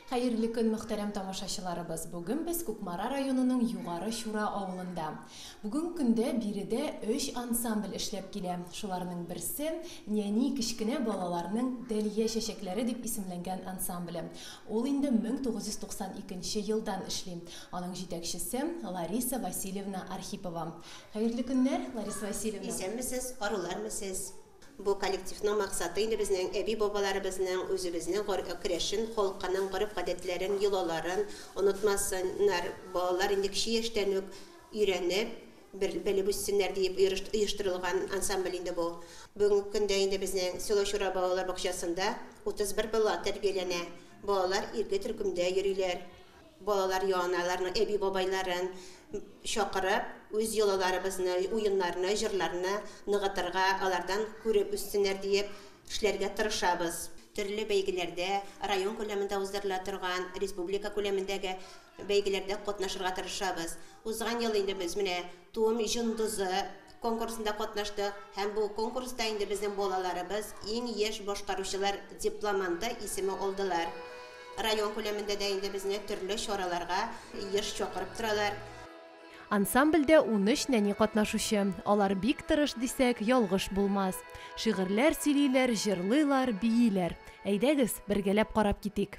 Hayırlı gün muhterem tamашaçılarыбыз. Bugün biz Kukmara rayonunun Yugarı Şura avılında. Bugün günde biride 3 ansambl işlep kile. Şularının birisi Neni Kişkine Balalarının Deliye Şeşekleri dip isimlengen ansambli. Ol indi 1992 yıldan işleyim. Onun jetekçisi Larisa Vasilyevna Arhipova. Hayırlı günler Larisa Vasilyevna. İsemmisiz, arılarmısız? Bu kollektifning maqsadi indi bizning ebi babalarımızning özümüzning kireşin, halkının gırıp adetlerin, yılolarin unutmasınlar. Balalar indi kişi yaştanık öğrenip belli büsünler deyip uyuşturulgan ansambl indi bu. Bugün günde indi bizning Selo Şura Balalar Bakşasında 31 bala terbiyelene. Balalar irge türkümde yürüyler. Balalar yoğanalarını, ebi babayların şoqırıp, öz yolalarımızını, oyunlarını, jırlarını nığıtırga, alardan көріп üstünler deyip işlerge tırışabız. Türlü beygilerde, rayon köleminde uzdırılatırgan, respublika kölemindeki beygilerde qotnaşırga tırışabız. Uzgan yıl indi biz mine Tuğum Junduzı konkursunda qotnaştık. Hem bu konkursta indi bizim bolalarımız en yaş boşqaruşçılar diplomanda isimi oldular. Rayon köleminde de indi bizne türlü şoralarga yaş çoqırıp turalar. Ansamblde 13 neni qatnaşuшы. Alar bik tırış desek yalgış bulmaz. Şiirler söyleyler, jırlıylar, biyiler. Eydegiz, birgelep qarap kitik.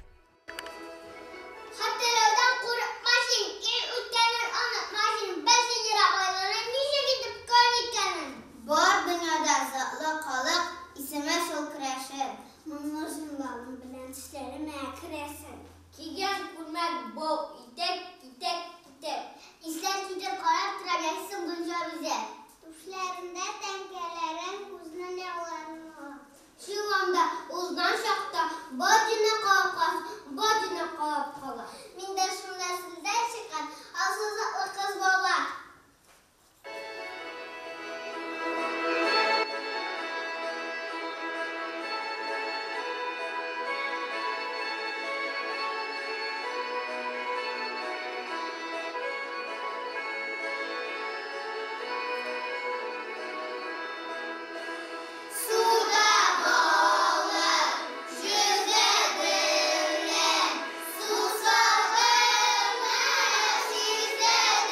Hatırlardan korkmasın, el ötkenler anlatmasın. Besin yarabaylarına nice gidip kanıtkanın. Var dünyada zatlı kalık, isime şol kreşir. Mınmışınlarım bilen tişlerime kreşir. Kigen kurmak bol, itek, itek, itek. İster gidip karap travyaksın bunca bize. Tuşlarında tenkelerin uzun yavlarını. Şu anda uzun şakta bacına kapkala. Minde şu nesilde çıkan asıl zatlı kız bolar. Sizde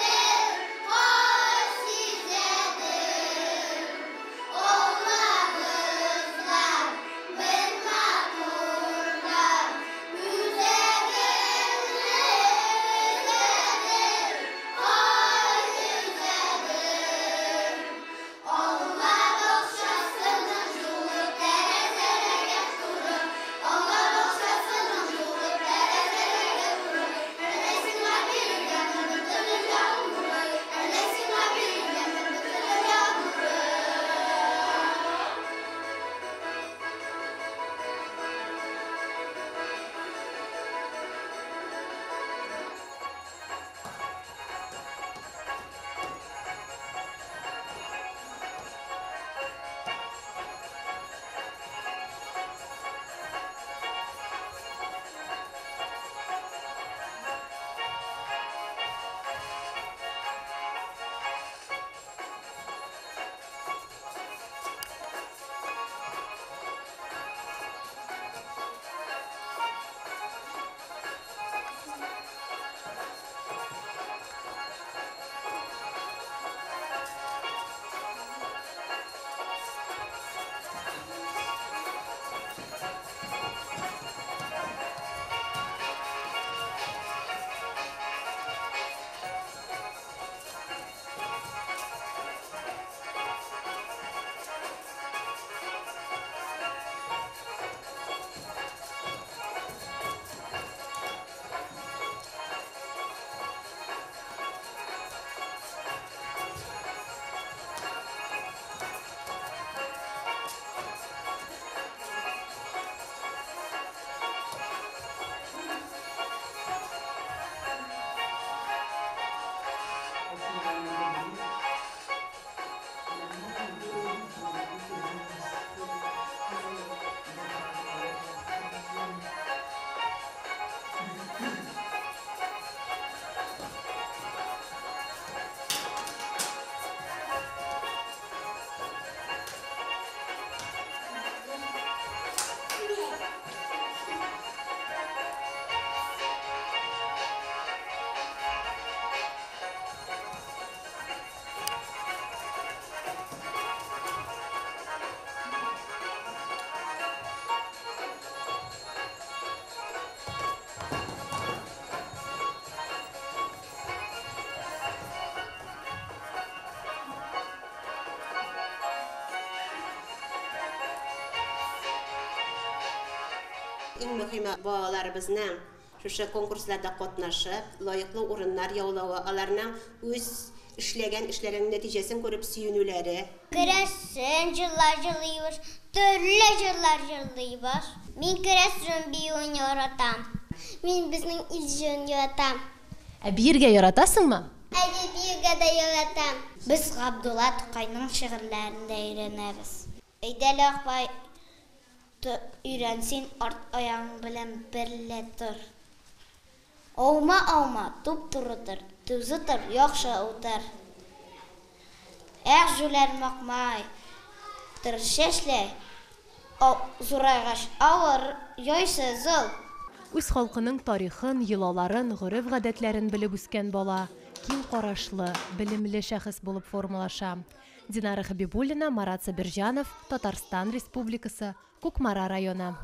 иң мөһиме балаларыбызның шушы конкурсларда катнашып, лайыклы урыннар яулавы, аларның үз эшләгән эшләренең нәтиҗәсен күреп сөенүләре. Көрәшен җырлар җырлыйбыз, төрле җырлар җырлыйбыз. Мин көрәшен биюын яратам. Мин безнең ил җырын яратам. Ә биергә яратасыңмы? Әдәбиятка да яратам. Без Габдулла Тукайның шигырьләрен дә өйрәнәбез. Әйдәле Акбай өйрәнсин, арт аяң белән берлә тор. Аума, аума, туп-турыдыр, түзітір, яқшы ұтыр. Әқ жүлер мақмай, тұршешле, зурайғаш ауыр, яйсы зыл. Үз халкының тарихын, йолаларын, гореф-гадәтләрен белеп үскән бала, киң карашлы, белемле шәхес булып формалаша. Динара Хабибуллина, Марат Сабирҗанов, Татарстан Республикасы, Кукмара районы.